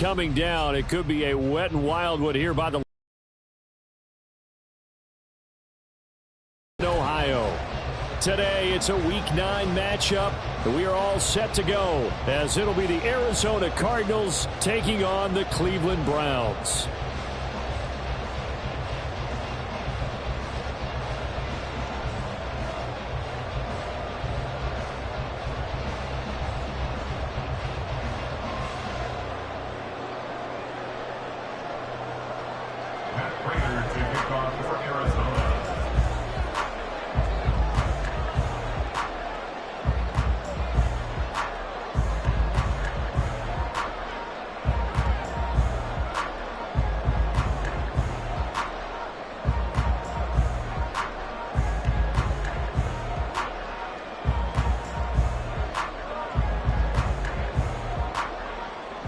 coming down. It could be a wet and wild one here by the Ohio. Today, it's a Week 9 matchup. We are all set to go as it'll be the Arizona Cardinals taking on the Cleveland Browns.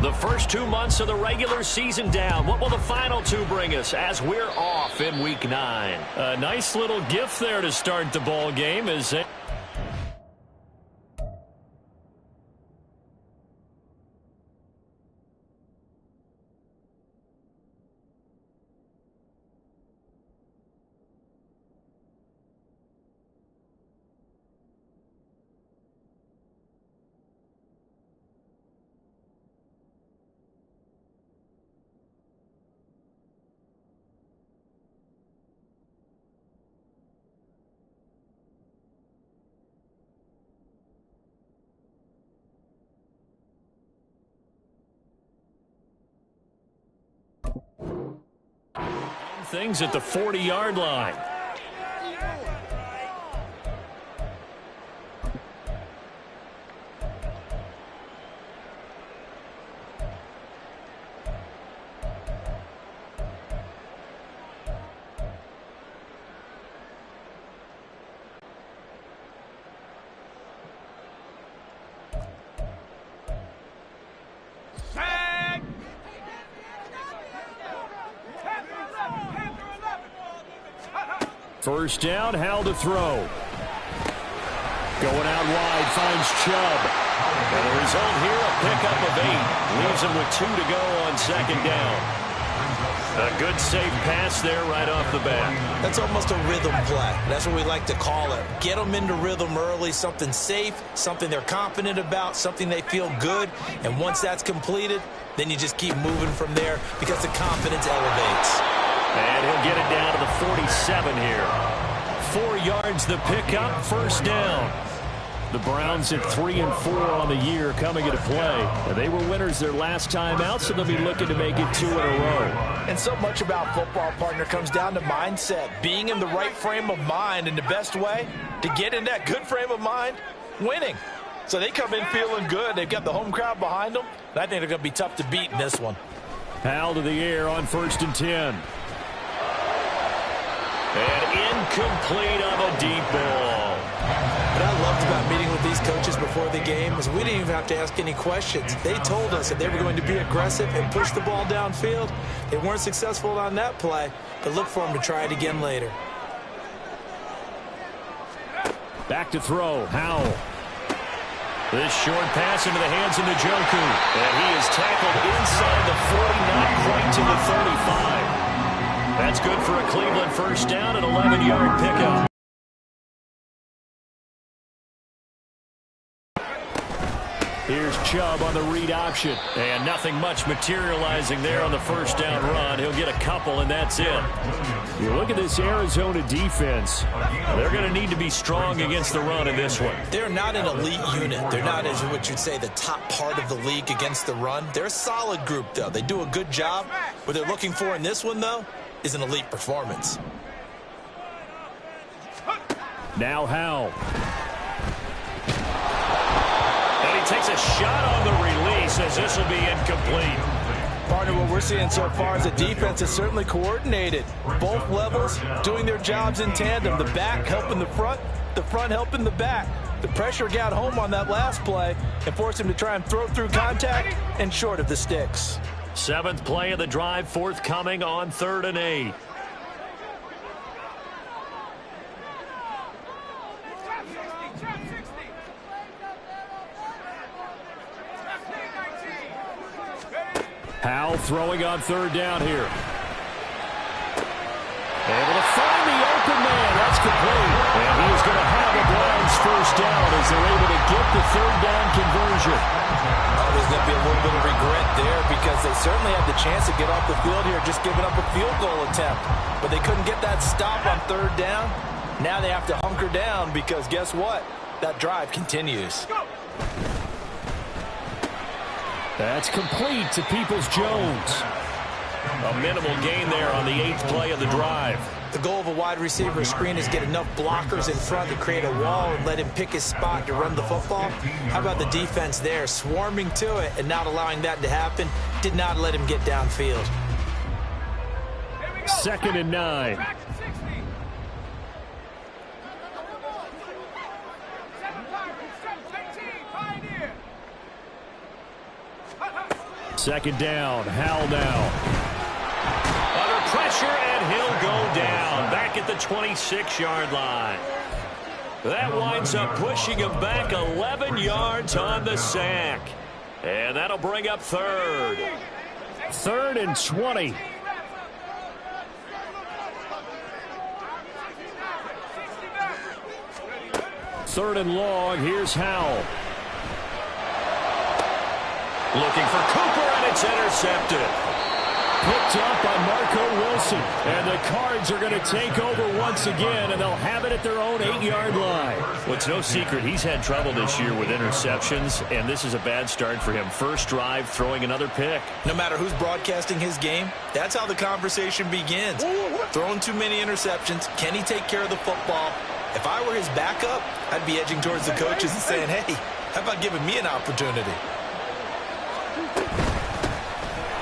The first 2 months of the regular season down. What will the final 2 bring us as we're off in Week 9? A nice little gift there to start the ball game as things at the 40-yard line. First down, Howell to throw. Going out wide, finds Chubb. And the result here, a pickup of 8. Leaves him with 2 to go on second down. A good safe pass there right off the bat. That's almost a rhythm play. That's what we like to call it. Get them into rhythm early, something safe, something they're confident about, something they feel good. And once that's completed, then you just keep moving from there because the confidence elevates. And he'll get it down to the 47 here. 4 yards the pickup, first down. The Browns at 3-4 on the year coming into play. They were winners their last time out, so they'll be looking to make it 2 in a row. And so much about football, partner, comes down to mindset. Being in the right frame of mind, and the best way to get in that good frame of mind, winning. So they come in feeling good. They've got the home crowd behind them. And I think they're going to be tough to beat in this one. Howell to the air on 1st and 10. And incomplete on a deep ball. What I loved about meeting with these coaches before the game is we didn't even have to ask any questions. They told us that they were going to be aggressive and push the ball downfield. They weren't successful on that play, but look for them to try it again later. Back to throw, Howell. This short pass into the hands of Njoku. And he is tackled inside the 40, not quite to the 35. That's good for a Cleveland first down, an 11-yard pickup. Here's Chubb on the read option. And nothing much materializing there on the first down run. He'll get a couple, and that's it. You look at this Arizona defense. They're going to need to be strong against the run in this one. They're not an elite unit. They're not, as what you'd say, the top part of the league against the run. They're a solid group, though. They do a good job. What they're looking for in this one, though, is an elite performance. Now Howell. And he takes a shot on the release as this will be incomplete. Partner, what we're seeing so far is the defense is certainly coordinated. Both levels doing their jobs in tandem. The back helping the front helping the back. The pressure got home on that last play and forced him to try and throw through contact and short of the sticks. 7th play of the drive, forthcoming on 3rd and 8. Howell throwing on third down here. Able to find the open man. That's complete. And he is going to have the Browns first down as they're able to get the third down conversion. Oh, there's going to be a little bit of regret there because they certainly had the chance to get off the field here, just giving up a field goal attempt. But they couldn't get that stop on third down. Now they have to hunker down because guess what? That drive continues. That's complete to Peoples-Jones. A minimal gain there on the 8th play of the drive. The goal of a wide receiver screen is get enough blockers in front to create a wall and let him pick his spot to run the football. How about the defense there, swarming to it and not allowing that to happen? Did not let him get downfield. 2nd and 9. Second down, Howell now. Under pressure, and he'll go down. Back at the 26-yard line. That winds up pushing him back 11 yards on the sack. And that'll bring up third. 3rd and 20. Third and long, here's Howell. Looking for Cooper, and it's intercepted. Picked up by Marco Wilson. And the Cards are going to take over once again, and they'll have it at their own 8-yard line. Well, it's no secret he's had trouble this year with interceptions, and this is a bad start for him. First drive, throwing another pick. No matter who's broadcasting his game, that's how the conversation begins. Throwing too many interceptions. Can he take care of the football? If I were his backup, I'd be edging towards the coaches and saying, hey, how about giving me an opportunity?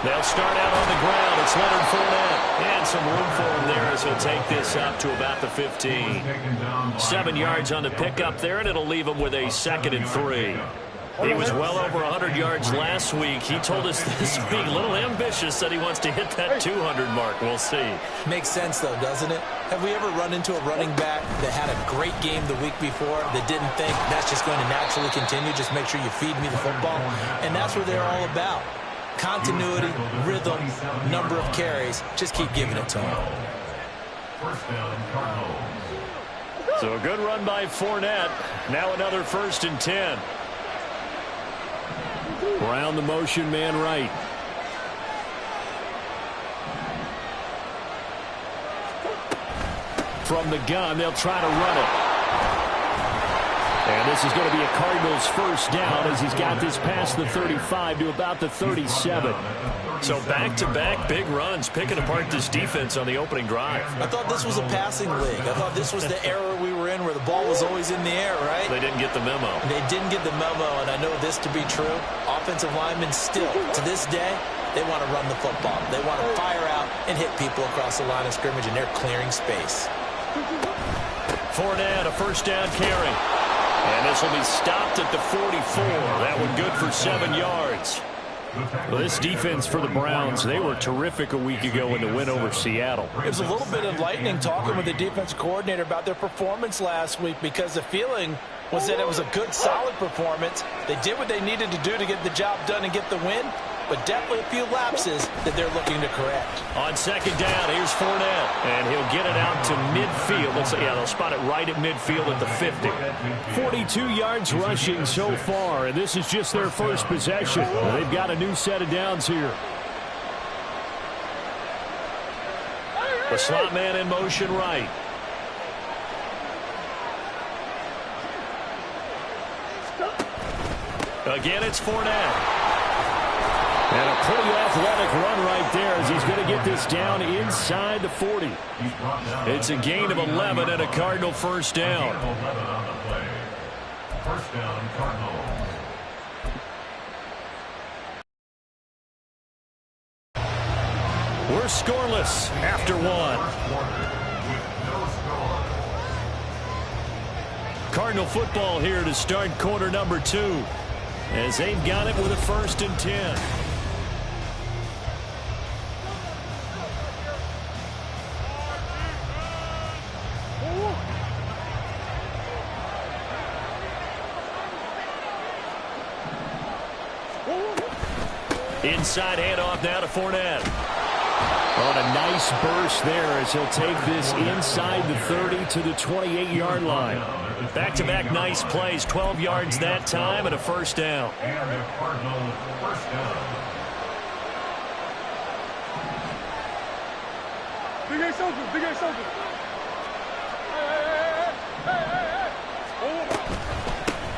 They'll start out on the ground. It's Leonard Fournette. And some room for him there as he'll take this up to about the 15. 7 yards on the pickup there, and it'll leave him with a 2nd and 3. He was well over 100 yards last week. He told us this week, a little ambitious, that he wants to hit that 200 mark. We'll see. Makes sense, though, doesn't it? Have we ever run into a running back that had a great game the week before that didn't think that's just going to naturally continue? Just make sure you feed me the football. And that's what they're all about. Continuity, rhythm, number of carries. Just keep giving it to him. So a good run by Fournette. Now another 1st and 10. Brown the motion man right. From the gun, they'll try to run it. And this is going to be a Cardinals first down as he's got this past the 35 to about the 37. So back-to-back big runs, picking apart this defense on the opening drive. I thought this was a passing league. I thought this was the era we were in where the ball was always in the air, right? They didn't get the memo. They didn't get the memo, and I know this to be true. Offensive linemen still, to this day, they want to run the football. They want to fire out and hit people across the line of scrimmage, and they're clearing space. Fournette, a first down carry. And this will be stopped at the 44. That one good for 7 yards. Well, this defense for the Browns, they were terrific a week ago in the win over Seattle. It was a little bit enlightening talking with the defense coordinator about their performance last week because the feeling was that it was a good, solid performance. They did what they needed to do to get the job done and get the win, but definitely a few lapses that they're looking to correct. On second down, here's Fournette, and he'll get it out to midfield. They'll spot it right at midfield at the 50. 42 yards rushing so far, and this is just their first possession. They've got a new set of downs here. The slot man in motion right. Again, it's Fournette. And a pretty athletic run right there as he's going to get this down inside the 40. It's a gain of 11 and a Cardinal first down. First down, Cardinals. We're scoreless after one. Cardinal football here to start quarter number 2 as they've got it with a 1st and 10. Inside handoff now to Fournette. On a nice burst there as he'll take this inside the 30 to the 28-yard line. Back-to-back nice plays, 12 yards that time and a first down. Big A soldier.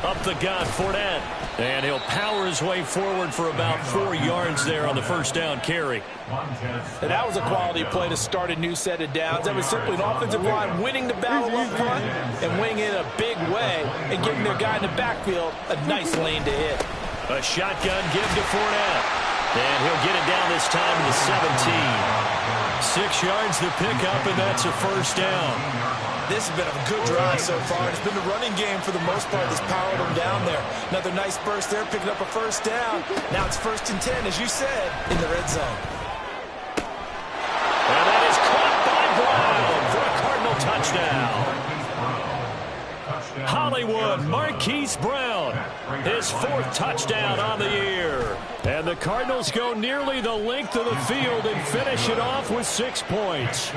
Up the gut, Fournette. And he'll power his way forward for about 4 yards there on the first down carry. And that was a quality play to start a new set of downs. That was simply an offensive line winning the battle up front and winning it in a big way and giving their guy in the backfield a nice lane to hit. A shotgun give to Fournette. And he'll get it down this time to the 17. 6 yards to pick up, and that's a first down. This has been a good drive so far. It's been the running game for the most part that's powered them down there. Another nice burst there, picking up a first down. Now it's 1st and 10, as you said, in the red zone. And that is caught by Brown for a Cardinal touchdown. Hollywood Marquise Brown, his 4th touchdown on the year. And the Cardinals go nearly the length of the field and finish it off with 6 points.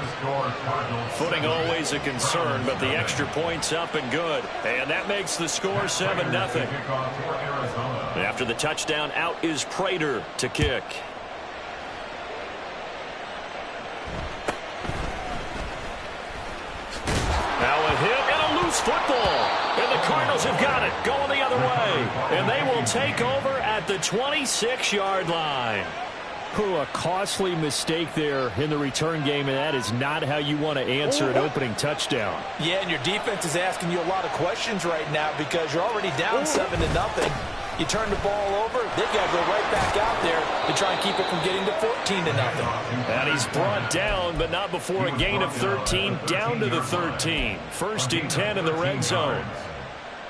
Footing always a concern, but the extra point's up and good. And that makes the score 7-0. After the touchdown, out is Prater to kick. Now a hit and a loose football. And the Cardinals have got it, going the other way. And they will take over at the 26-yard line. A costly mistake there in the return game, and that is not how you want to answer an opening touchdown. Yeah, and your defense is asking you a lot of questions right now because you're already down 7-0. You turn the ball over, they've got to go right back out there to try and keep it from getting to 14-0. And he's brought down, but not before a gain of 13, down to the 13. 1st and 10 in the red zone.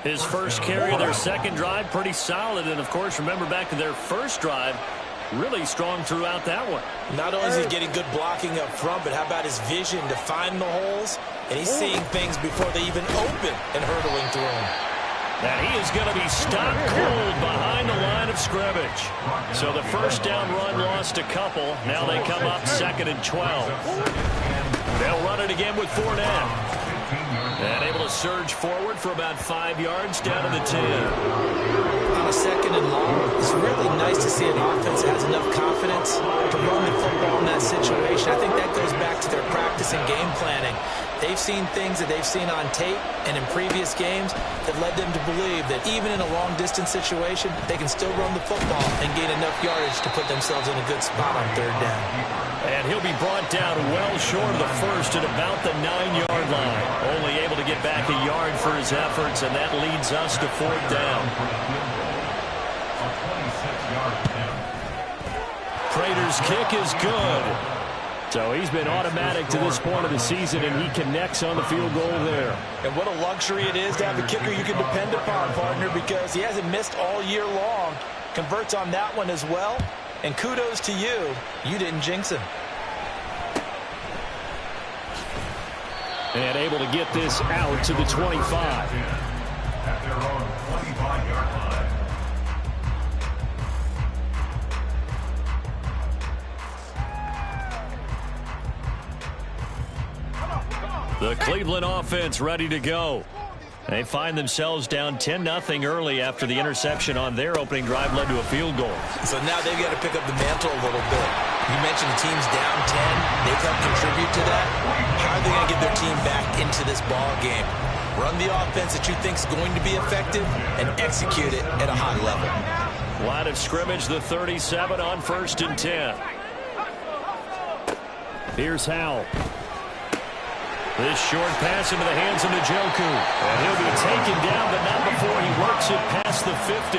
His first carry of their second drive, pretty solid. And, of course, remember back to their first drive, really strong throughout that one. Not only is he getting good blocking up front, but how about his vision to find the holes? And he's seeing things before they even open and hurtling through them. And he is going to be stopped cold behind the line of scrimmage. So the first down run lost a couple. Now they come up 2nd and 12. They'll run it again with Fournette. And able to surge forward for about 5 yards down to the 10. On a 2nd and long, it's really nice to see an offense that has enough confidence to run the football in that situation. I think that goes back to their practice and game planning. They've seen things that they've seen on tape and in previous games that led them to believe that even in a long-distance situation, they can still run the football and gain enough yardage to put themselves in a good spot on 3rd down. And he'll be brought down well short of the first at about the 9-yard line. Only able to get back a yard for his efforts, and that leads us to 4th down. Prater's kick is good. So he's been automatic to this point of the season, and he connects on the field goal there. And what a luxury it is to have a kicker you can depend upon, partner, because he hasn't missed all year long. Converts on that one as well. And kudos to you. You didn't jinx him. And able to get this out to the 25. At their own 25-yard line. The Cleveland offense ready to go. They find themselves down 10-0 early after the interception on their opening drive led to a field goal. So now they've got to pick up the mantle a little bit. You mentioned the team's down 10. They've helped contribute to that. How are they going to get their team back into this ball game? Run the offense that you think is going to be effective and execute it at a high level. Line of scrimmage, the 37 on 1st and 10. Here's Howell. This short pass into the hands of Njoku. And he'll be taken down, but not before he works it past the 50.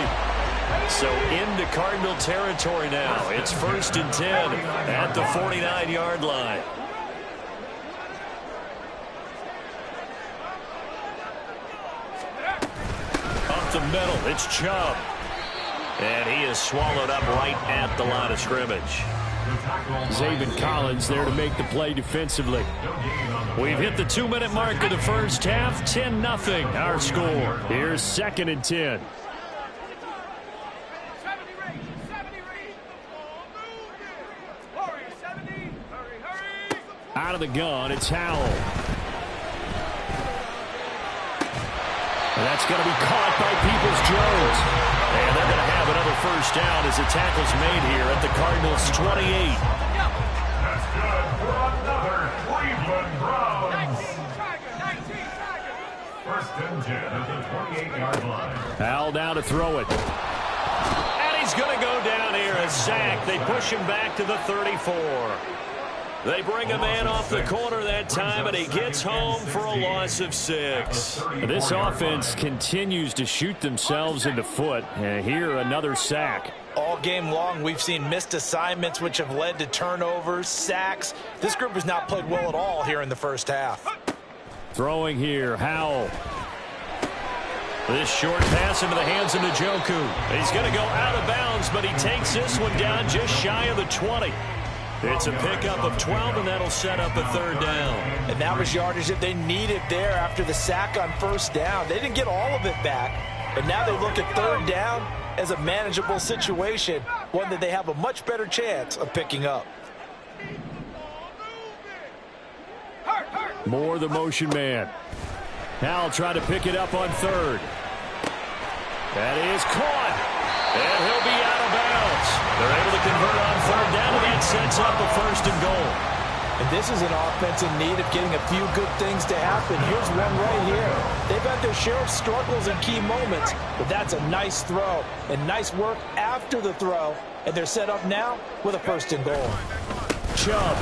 So into Cardinal territory now. It's 1st and 10 at the 49-yard line. Up the middle, it's Chubb. And he is swallowed up right at the line of scrimmage. Zaven Collins there to make the play defensively. We've hit the 2-minute mark of the first half. 10-0 our score. Here's 2nd and 10. Out of the gun, it's Howell. And that's going to be caught by Peoples-Jones. And they're going to have another first down as the tackle's made here at the Cardinals' 28. That's good for another Cleveland Browns. First and 10 at the 28-yard line. Howell down to throw it. And he's going to go down here, a sack. They push him back to the 34. They bring a man off the corner that time, and he gets home for a loss of 6. This offense continues to shoot themselves in the foot. And here, another sack. All game long, we've seen missed assignments, which have led to turnovers, sacks. This group has not played well at all here in the first half. Throwing here, Howell. This short pass into the hands of Njoku. He's going to go out of bounds, but he takes this one down just shy of the 20. It's a pickup of 12, and that'll set up a third down. And that was yardage that they needed there after the sack on first down. They didn't get all of it back, and now they look at third down as a manageable situation, one that they have a much better chance of picking up. More the motion man. Howell trying to pick it up on third. That is caught. And he'll be out of bounds. They're able to convert on third down, and that sets up a first and goal. And this is an offense in need of getting a few good things to happen. Here's one right here. They've had their share of struggles in key moments, but that's a nice throw and nice work after the throw. And they're set up now with a first and goal. Chubb.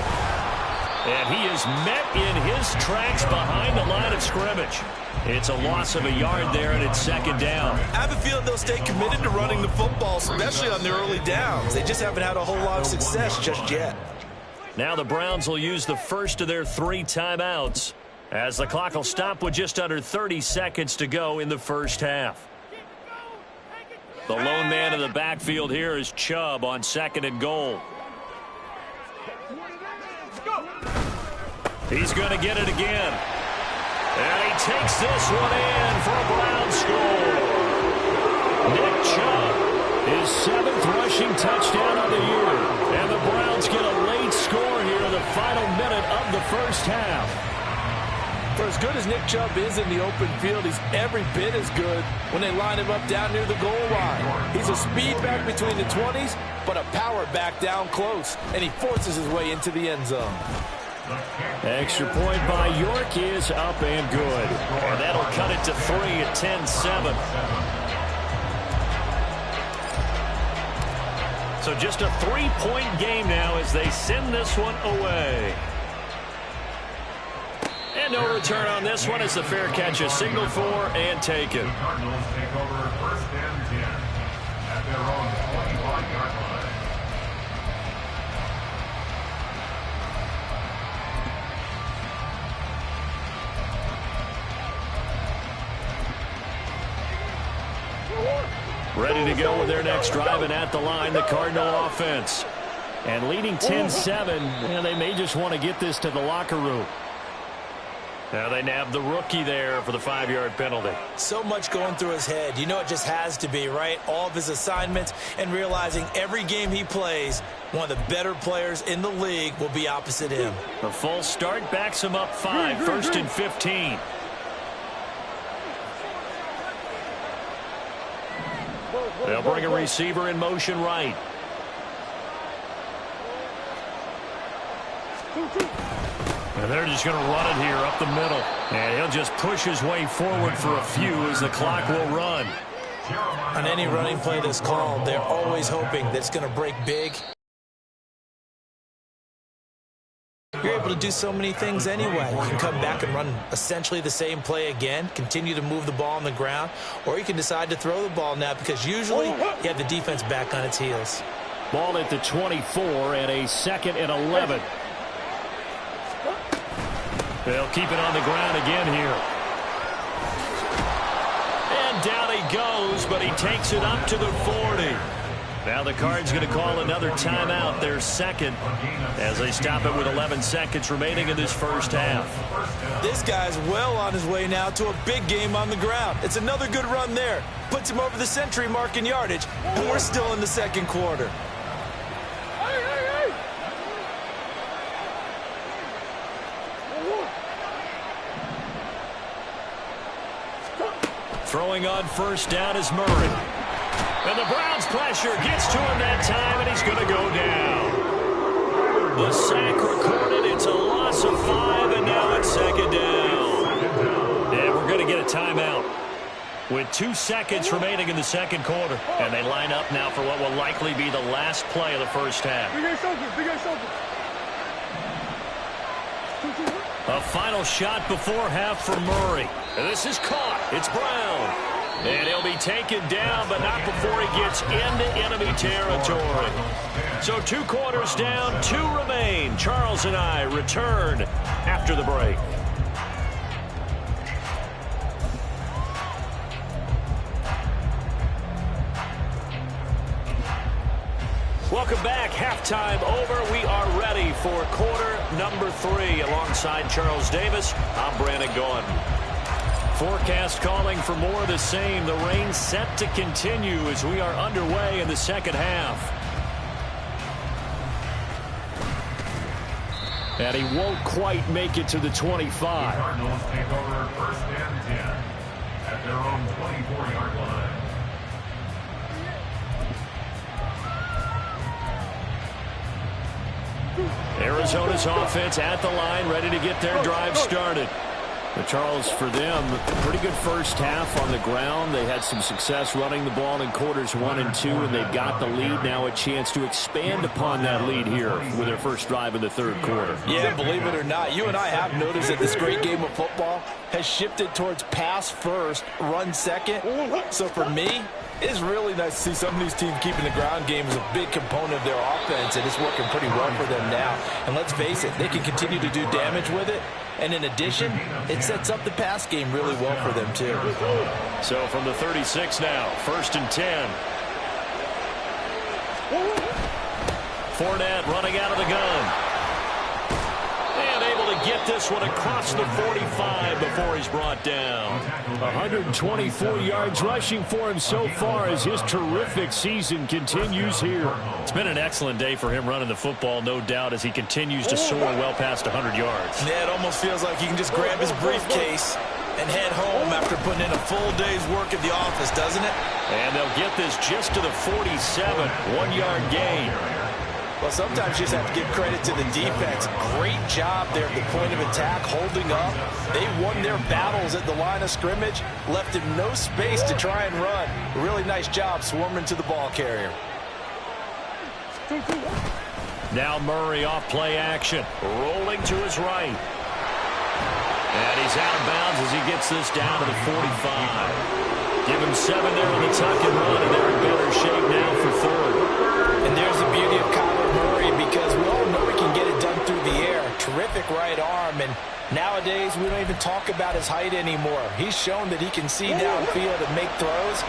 And he is met in his tracks behind the line of scrimmage. It's a loss of a yard there, and it's second down. I have a feeling they'll stay committed to running the football, especially on their early downs. They just haven't had a whole lot of success just yet. Now the Browns will use the first of their 3 timeouts, as the clock will stop with just under 30 seconds to go in the first half. The lone man in the backfield here is Chubb on second and goal. He's going to get it again. And he takes this one in for a Brown score. Nick Chubb, his 7th rushing touchdown of the year. And the Browns get a late score here in the final minute of the first half. For as good as Nick Chubb is in the open field, he's every bit as good when they line him up down near the goal line. He's a speed back between the 20s, but a power back down close, and he forces his way into the end zone. Extra point by York is up and good. And that'll cut it to 3 at 10-7. So just a 3-point game now as they send this one away. And no return on this one as the fair catch is signaled for and taken. The Cardinals take over first and 10 at their own 25-yard line. Ready to go with their next drive, and at the line, the Cardinal offense. And leading 10-7, they may just want to get this to the locker room. Now they nab the rookie there for the 5-yard penalty. So much going through his head. You know it just has to be, right? All of his assignments and realizing every game he plays, one of the better players in the league will be opposite him. The full start backs him up 5, first and 15. They'll bring a receiver in motion right. And they're just going to run it here up the middle. And he'll just push his way forward for a few as the clock will run. On any running play that's called, they're always hoping that it's going to break big. You're able to do so many things anyway. You can come back and run essentially the same play again, continue to move the ball on the ground, or you can decide to throw the ball now because usually you have the defense back on its heels. Ball at the 24 and a 2nd and 11. They'll keep it on the ground again here. And down he goes, but he takes it up to the 40. Now the Cards going to call another timeout, their second, as they stop it with 11 seconds remaining in this first half. This guy's well on his way now to a big game on the ground. It's another good run there. Puts him over the century mark in yardage, and we're still in the second quarter. Throwing on first down is Murray. And the Browns' pressure gets to him that time, and he's going to go down. The sack recorded. It's a loss of 5, and now it's second down. And we're going to get a timeout with 2 seconds remaining in the second quarter. And they line up now for what will likely be the last play of the first half. A final shot before half for Murray. And this is caught. It's Brown. And he'll be taken down, but not before he gets into enemy territory. So 2 quarters down, 2 remain. Charles and I return after the break. Welcome back. Halftime over. We are ready for quarter number 3. Alongside Charles Davis, I'm Brandon Gaudin. Forecast calling for more of the same. The rain set to continue as we are underway in the second half. And he won't quite make it to the 25. The Cardinals take over first and 10 at their own 24-yard line. Arizona's offense at the line, ready to get their drive started. But Charles, for them, pretty good first half on the ground. They had some success running the ball in quarters 1 and 2, and they've got the lead now, a chance to expand upon that lead here with their first drive in the third quarter. Yeah, believe it or not, you and I have noticed that this great game of football has shifted towards pass first, run second. So for me, it's really nice to see some of these teams keeping the ground game as a big component of their offense, and it's working pretty well for them now. And let's face it, they can continue to do damage with it. And in addition, it sets up the pass game really well for them, too. So from the 36 now, first and 10. Fournette running out of the gun. And able to get this one across the 45 before he's brought down. 124 yards rushing for him so far as his terrific season continues here. It's been an excellent day for him running the football, no doubt, as he continues to soar well past 100 yards. Yeah, it almost feels like he can just grab his briefcase and head home after putting in a full day's work at the office, doesn't it? And they'll get this just to the 47, 1-yard gain. Well, sometimes you just have to give credit to the defense. Great job there at the point of attack, holding up. They won their battles at the line of scrimmage, left him no space to try and run. Really nice job swarming to the ball carrier. Now Murray off play action, rolling to his right. And he's out of bounds as he gets this down to the 45. Give him 7 there on the tuck and run, and they're in better shape now for third. And there's the beauty of Kyler Murray, because we all know he can get it done through the air. Terrific right arm, and nowadays we don't even talk about his height anymore. He's shown that he can see downfield and make throws,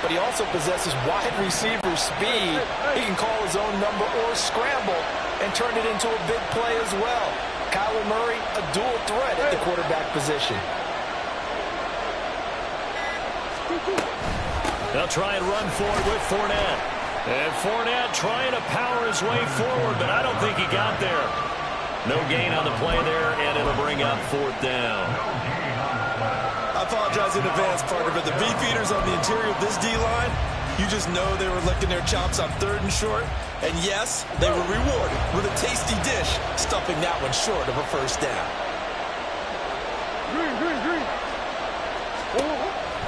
but he also possesses wide receiver speed. He can call his own number or scramble and turn it into a big play as well. Kyler Murray, a dual threat at the quarterback position. They'll try and run forward with Fournette. And Fournette trying to power his way forward, but I don't think he got there. No gain on the play there, and it'll bring up 4th down. I apologize in advance, partner, but the beefeaters on the interior of this D-line, you just know they were licking their chops on 3rd and short. And yes, they were rewarded with a tasty dish, stuffing that one short of a first down.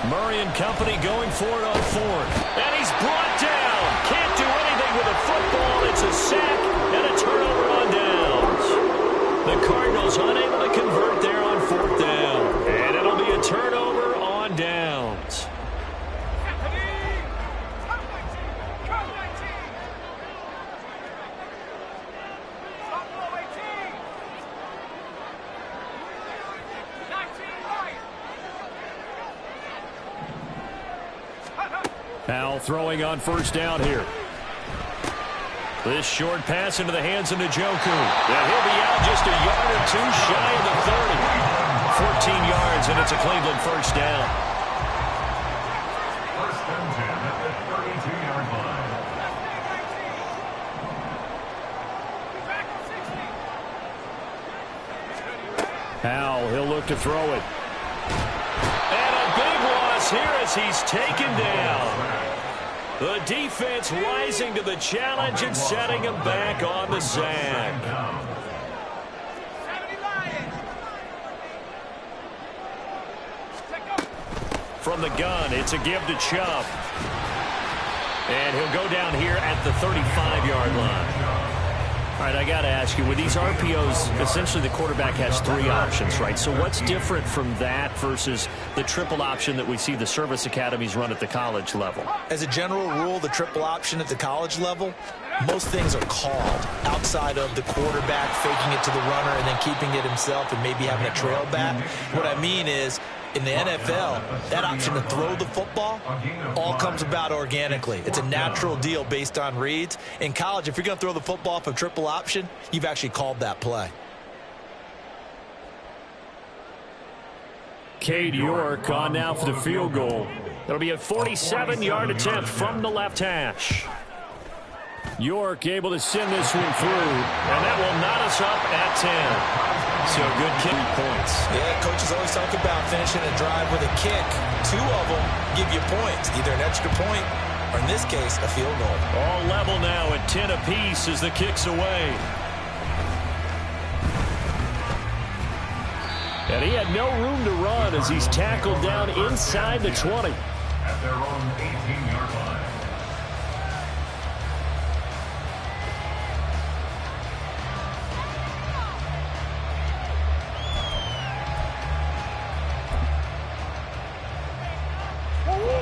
Murray and company going for it on 4th. And he's brought down. Can't do anything with a football. It's a sack and a turnover on downs. The Cardinals unable to convert there on 4th down. And it'll be a turnover on downs. Powell throwing on first down here. This short pass into the hands of Njoku. And he'll be out just a yard or 2 shy of the 30. 14 yards, and it's a Cleveland first down. First and 10 at the 32-yard line. Powell, he'll look to throw it. And a big loss here as he's taken down. The defense rising to the challenge and setting him back on the sack. From the gun, it's a give to Chubb. And he'll go down here at the 35-yard line. All right, I got to ask you, with these RPOs, essentially the quarterback has three options, right? So what's different from that versus the triple option that we see the service academies run at the college level? As a general rule, the triple option at the college level, most things are called outside of the quarterback faking it to the runner and then keeping it himself and maybe having a trail back. What I mean is, in the NFL, that option to throw the football all comes about organically. It's a natural deal based on reads. In college, if you're going to throw the football off a triple option, you've actually called that play. Cade York on now for the field goal. It'll be a 47-yard attempt from the left hash. York able to send this one through, and that will knot us up at 10. So good kick points. Yeah, coaches always talk about finishing a drive with a kick. Two of them give you points, either an extra point or, in this case, a field goal. All level now at 10 apiece as the kick's away. And he had no room to run as he's tackled down inside the 20. At their own 18-yard line.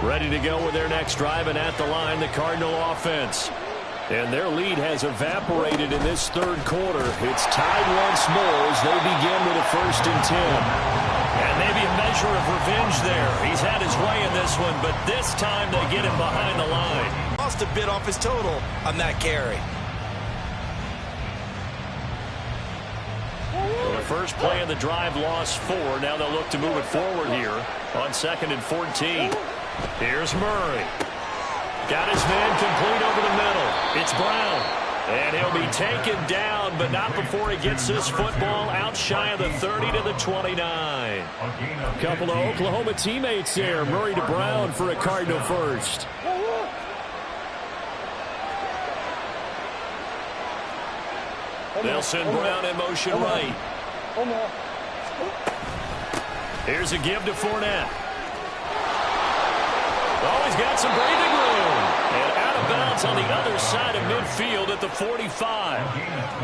Ready to go with their next drive, and at the line, the Cardinal offense. And their lead has evaporated in this third quarter. It's tied once more as they begin with a 1st and 10. And maybe a measure of revenge there. He's had his way in this one, but this time they get him behind the line. Lost a bit off his total on that carry. Well, the first play of the drive lost 4. Now they'll look to move it forward here on 2nd and 14. Here's Murray. Got his man complete over the middle. It's Brown. And he'll be taken down, but not before he gets this football out shy of the 30 to the 29. A couple of Oklahoma teammates there. Murray to Brown for a Cardinal first. They'll send Brown in motion right. Here's a give to Fournette. Oh, he's got some breathing room. And out of bounds on the other side of midfield at the 45.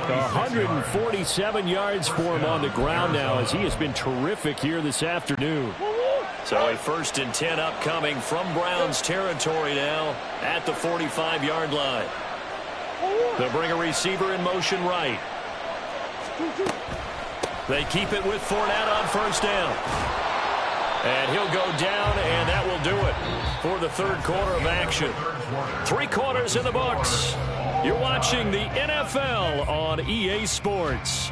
147 yards for him on the ground now as he has been terrific here this afternoon. So a 1st and 10 upcoming from Brown's territory now at the 45-yard line. They'll bring a receiver in motion right. They keep it with Fournette on 1st down. And he'll go down, and that will do it for the third quarter of action. 3 quarters in the books. You're watching the NFL on EA Sports.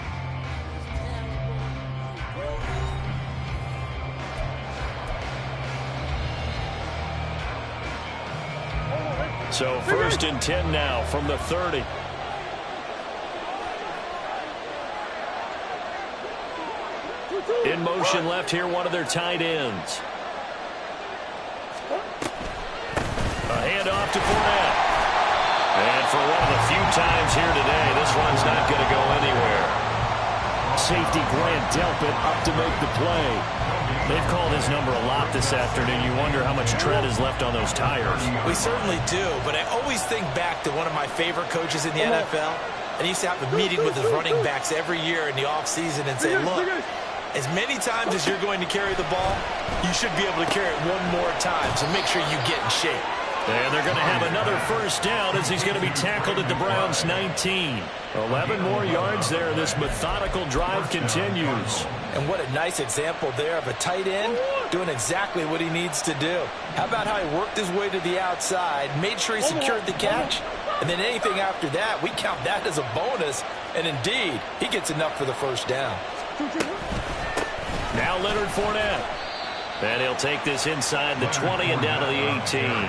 So 1st and 10 now from the 30. In motion left here, one of their tight ends. A handoff to Fournette. And for one of the few times here today, this one's not going to go anywhere. Safety Grant Delpit up to make the play. They've called his number a lot this afternoon. You wonder how much tread is left on those tires. We certainly do, but I always think back to one of my favorite coaches in the NFL. And he used to have a meeting with his running backs every year in the offseason and say, look, as many times as you're going to carry the ball, you should be able to carry it one more time, so make sure you get in shape. And they're going to have another 1st down as he's going to be tackled at the Browns' 19. 11 more yards there. This methodical drive continues. And what a nice example there of a tight end doing exactly what he needs to do. How about how he worked his way to the outside, made sure he secured the catch, and then anything after that, we count that as a bonus. And indeed, he gets enough for the 1st down. Now Leonard Fournette. And he'll take this inside the 20 and down to the 18.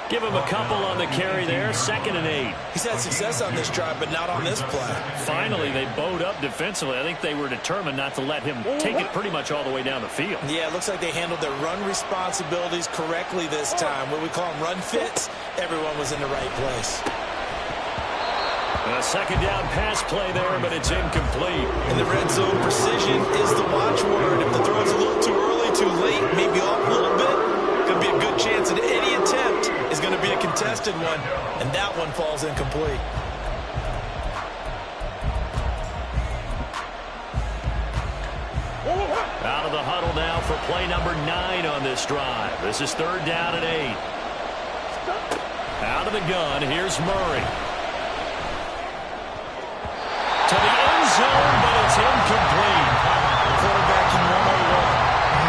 Give him a couple on the carry there. 2nd and 8. He's had success on this drive, but not on this play. Finally, they bowed up defensively. I think they were determined not to let him take it pretty much all the way down the field. Yeah, it looks like they handled their run responsibilities correctly this time. What we call them run fits, everyone was in the right place. A 2nd down pass play there, but it's incomplete. In the red zone, precision is the watchword. If the throw is a little too early, too late, maybe off a little bit, could be a good chance that any attempt is going to be a contested one, and that one falls incomplete. Out of the huddle now for play number 9 on this drive. This is 3rd down and 8. Out of the gun, here's Murray. To the end zone, but it's incomplete. Quarterback, you know,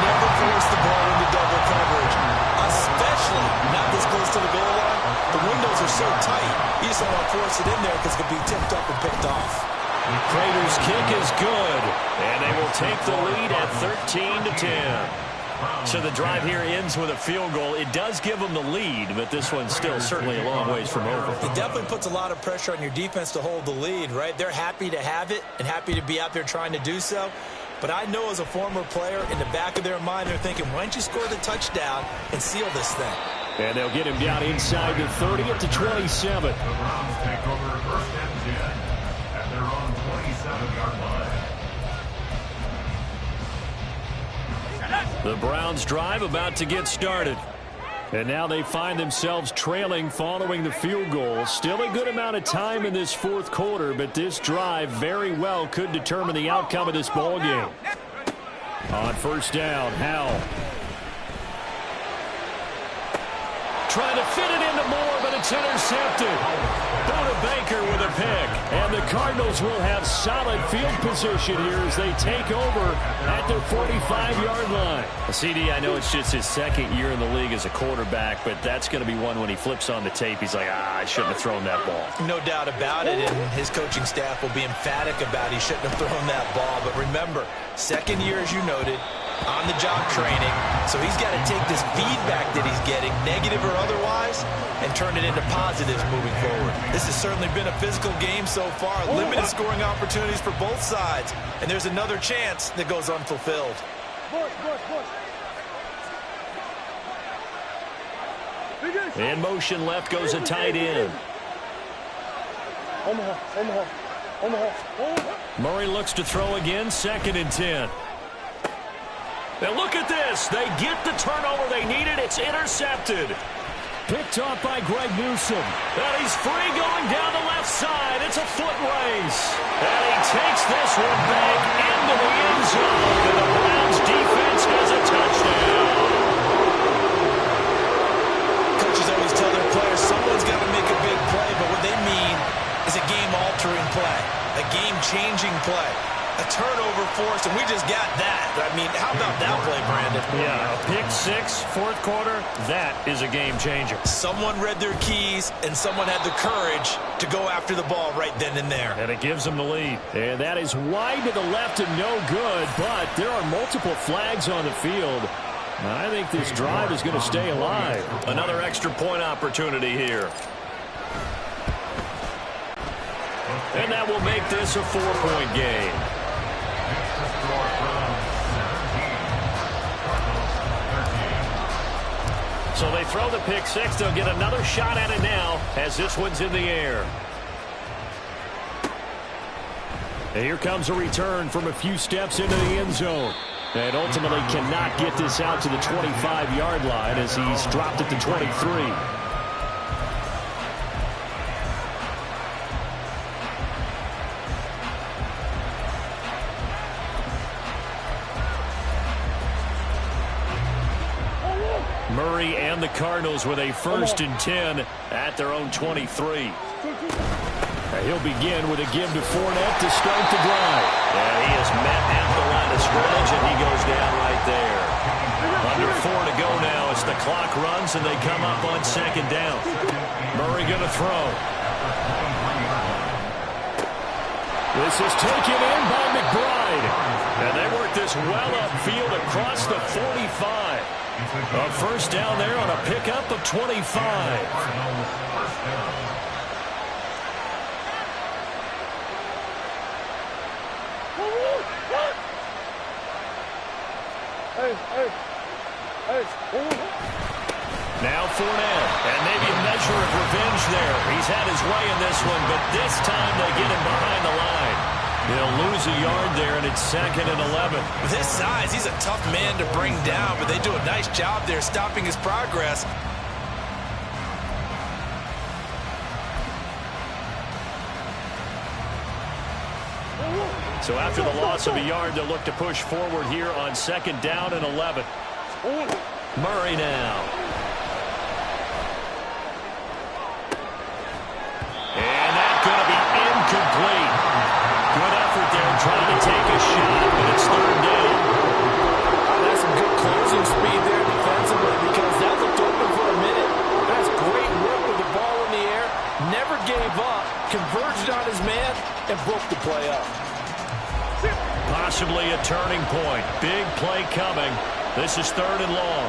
never force the ball into double coverage, especially not this close to the goal line. The windows are so tight, you just don't want to force it in there because it could be tipped up and picked off. Prater's kick is good, and they will take the lead at 13-10. So the drive here ends with a field goal. It does give them the lead, but this one's still certainly a long ways from over. It definitely puts a lot of pressure on your defense to hold the lead, right? They're happy to have it and happy to be out there trying to do so. But I know as a former player, in the back of their mind, they're thinking, why don't you score the touchdown and seal this thing? And they'll get him down inside the 30 at the 27. The Browns take over 1st and 10 at their own 27-yard line. The Browns drive about to get started. And now they find themselves trailing following the field goal. Still a good amount of time in this 4th quarter, but this drive very well could determine the outcome of this ball game. On 1st down, Howell. Trying to fit it into Moore, but it's intercepted. Buda Baker with a pick. And the Cardinals will have solid field position here as they take over at their 45-yard line. CD, I know it's just his 2nd year in the league as a quarterback, but that's going to be one when he flips on the tape. He's like, I shouldn't have thrown that ball. No doubt about it, and his coaching staff will be emphatic about he shouldn't have thrown that ball. But remember, 2nd year, as you noted, on-the-job training, so he's got to take this feedback that he's getting, negative or otherwise, and turn it into positives moving forward. This has certainly been a physical game so far, limited scoring opportunities for both sides, and there's another chance that goes unfulfilled. In motion left goes a tight end. Murray looks to throw again, 2nd and 10. Now look at this. They get the turnover they needed. It's intercepted. Picked off by Greg Newsom. And he's free going down the left side. It's a foot race. And he takes this one back into the end zone. And the Browns defense has a touchdown. Coaches always tell their players someone's got to make a big play, but what they mean is a game-altering play, a game-changing play. A turnover forced, and we just got that. I mean, how about that play, Brandon? Yeah, a pick 6, 4th quarter, that is a game changer. Someone read their keys, and someone had the courage to go after the ball right then and there. And it gives them the lead. And that is wide to the left and no good, but there are multiple flags on the field. I think this drive is going to stay alive. Another extra point opportunity here. And that will make this a 4-point game. So they throw the pick 6. They'll get another shot at it now as this one's in the air. And here comes a return from a few steps into the end zone. And ultimately cannot get this out to the 25-yard line as he's dropped at the 23. Murray and the Cardinals with a 1st and 10 at their own 23. He'll begin with a give to Fournette to start the drive. And he is met at the line of scrimmage, and he goes down right there. Under 4 to go now as the clock runs, and they come up on 2nd down. Murray going to throw. This is taken in by McBride. And they work this well upfield across the 45. A first down there on a pickup of 25. Cardinals first down. Now Fournette, and maybe a measure of revenge there. He's had his way in this one, but this time they get him behind the line. They'll lose a yard there, and it's 2nd and 11. With his size, he's a tough man to bring down, but they do a nice job there stopping his progress. So after the loss of a yard, they'll look to push forward here on 2nd down and 11. Murray now. And that's going to be incomplete. Good effort there trying to take a shot, but it's 3rd down. That's some good closing speed there defensively because that looked open for a minute. That's great work with the ball in the air. Never gave up, converged on his man, and broke the play up. Possibly a turning point. Big play coming. This is 3rd and long.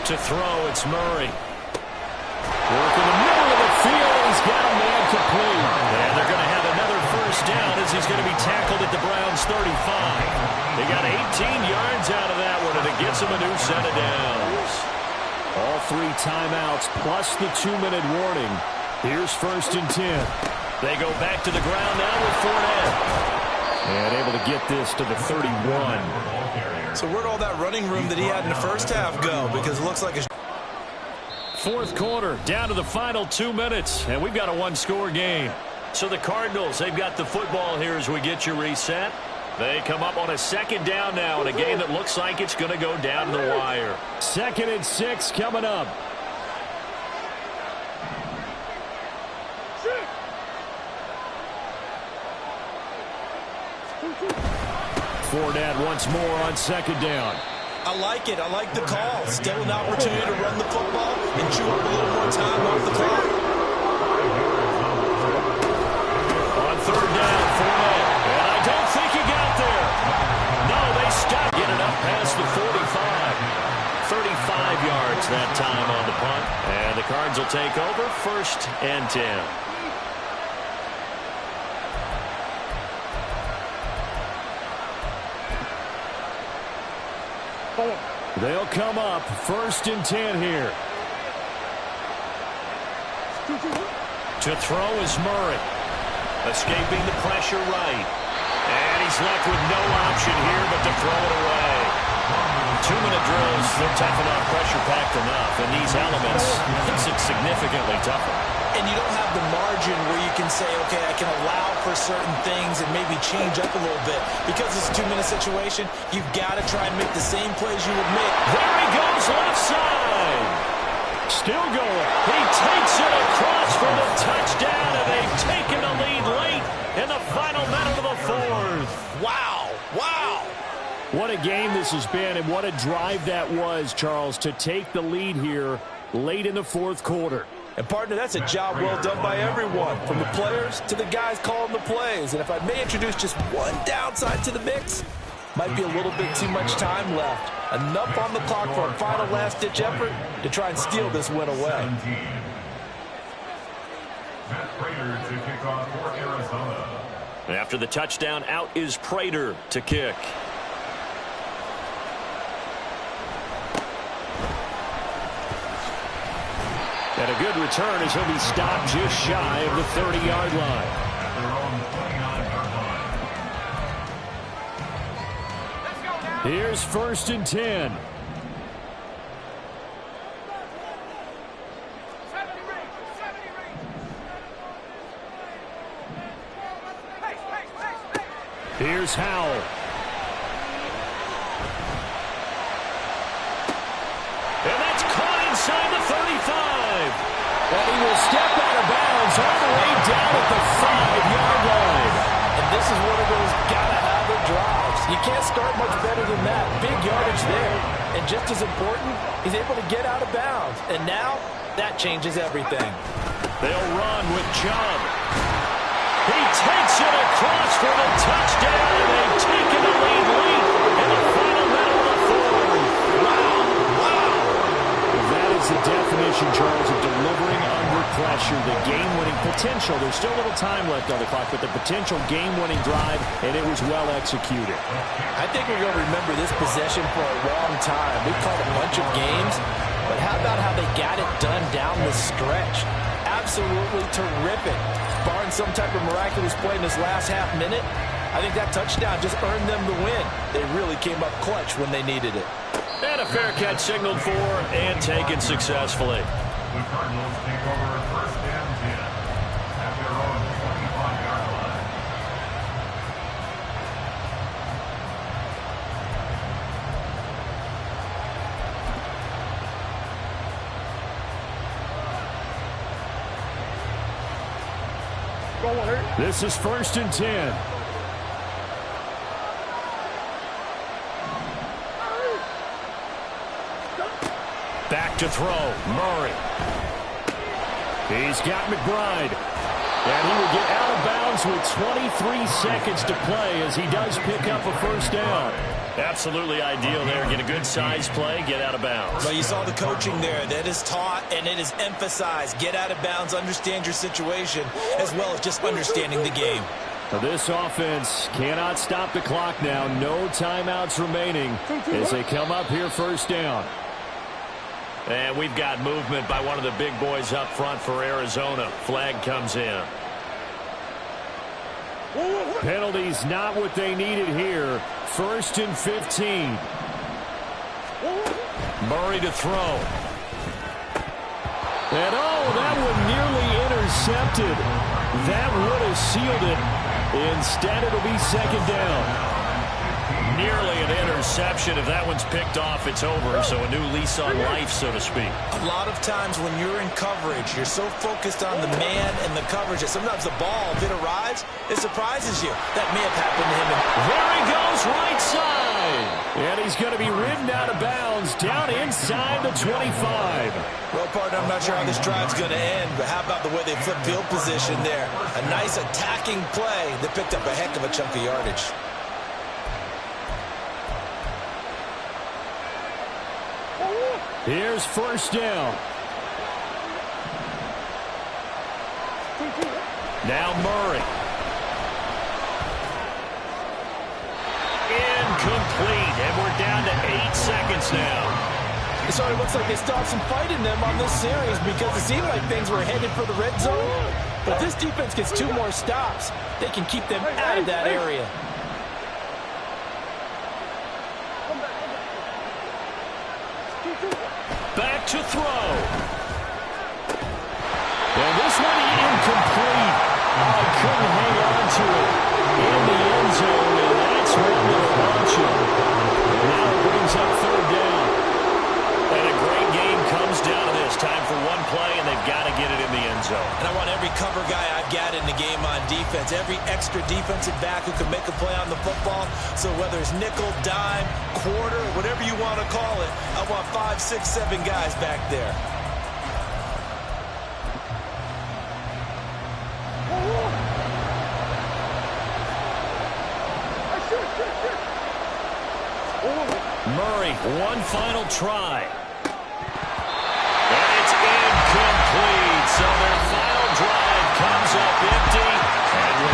To throw, it's Murray. Work in the middle of the field. He's got a man complete. And they're going to have another first down as he's going to be tackled at the Browns' 35. They got 18 yards out of that one, and it gets them a new set of downs. All 3 timeouts plus the 2-minute warning. Here's 1st and 10. They go back to the ground now with Fournette. And able to get this to the 31. So where'd all that running room that he had in the first half go? Because it looks like a 4th quarter, down to the final 2 minutes, and we've got a 1-score game. So the Cardinals, they've got the football here as we get you reset. They come up on a 2nd down now in a game that looks like it's going to go down to the wire. 2nd and 6 coming up. Fournette once more on 2nd down. I like it. I like the call. Still an opportunity to run the football and chew up a little more time off the clock. On 3rd down, Fournette. And I don't think he got there. No, they stopped. Get it up past the 45. 35 yards that time on the punt. And the Cards will take over 1st and 10. They'll come up 1st and 10 here. To throw is Murray. Escaping the pressure right. And he's left with no option here but to throw it away. 2-minute drills, they're tough enough, pressure-packed enough. And these elements makes it significantly tougher. And you don't have the margin where you can say, okay, I can allow for certain things and maybe change up a little bit. Because it's a 2-minute situation, you've got to try and make the same plays you would make. There he goes left side. Still going. He takes it across for the touchdown, and they've taken the lead late in the final minute of the 4th. Wow. Wow. What a game this has been, and what a drive that was, Charles, to take the lead here late in the 4th quarter. And, partner, that's a job well done by everyone, from the players to the guys calling the plays. And if I may introduce just one downside to the mix, might be a little bit too much time left. Enough on the clock for a final last-ditch effort to try and steal this win away. Matt Prater to kick off for Arizona. After the touchdown, out is Prater to kick. And a good return as he'll be stopped just shy of the 30-yard line. At their own 29-yard line. Here's 1st and 10. Here's Howell. And that's caught inside the 35. And he will step out of bounds all the way down at the 5-yard line. And this is one of those gotta-have-it drives. You can't start much better than that. Big yardage there. And just as important, he's able to get out of bounds. And now, that changes everything. They'll run with Chubb. He takes it across for the touchdown, and they've taken the lead late in the final minute of the 4th. Wow, capture the game-winning potential. There's still a little time left on the clock, but the potential game-winning drive, and it was well executed. I think we're going to remember this possession for a long time. We've called a bunch of games, but how about how they got it done down the stretch? Absolutely terrific. Barring some type of miraculous play in this last half minute, I think that touchdown just earned them the win. They really came up clutch when they needed it. And a fair catch signaled for and taken successfully. The Cardinals take over first and 10 at their own 25-yard line. This is first and 10. Back to throw. Murray. He's got McBride. And he will get out of bounds with 23 seconds to play as he does pick up a first down. Absolutely ideal there. Get a good size play, get out of bounds. Well, you saw the coaching there. That is taught and it is emphasized. Get out of bounds, understand your situation, as well as just understanding the game. This offense cannot stop the clock now. No timeouts remaining as they come up here first down. And we've got movement by one of the big boys up front for Arizona. Flag comes in. Penalties not what they needed here. First and 15. Murray to throw. And that one nearly intercepted. That would have sealed it. Instead, it'll be second down. Nearly an interception. If that one's picked off, it's over. So a new lease on life, so to speak. A lot of times when you're in coverage, you're so focused on the man and the coverage that sometimes the ball, if it arrives, it surprises you. That may have happened to him. There he goes, right side. And he's going to be ridden out of bounds down inside the 25. Well, partner, I'm not sure how this drive's going to end, but how about the way they flip field position there? A nice attacking play that picked up a heck of a chunk of yardage. Here's first down. Now Murray. Incomplete, and we're down to 8 seconds now. So it looks like they still have some fight in them on this series because it seemed like things were headed for the red zone. But if this defense gets 2 more stops, they can keep them out of that area. Back to throw. And this one incomplete. Couldn't hang on to it in the end zone, and that's one to launch him. And now it brings up third down. And a great game comes down to this. Time for one play, and they've got to get it in the end zone. And I want every cover guy I've got in the game on defense, every extra defensive back who can make a play on the football. So whether it's nickel, dime, quarter, whatever you want to call it, I want 5, 6, 7 guys back there. Murray, one final try.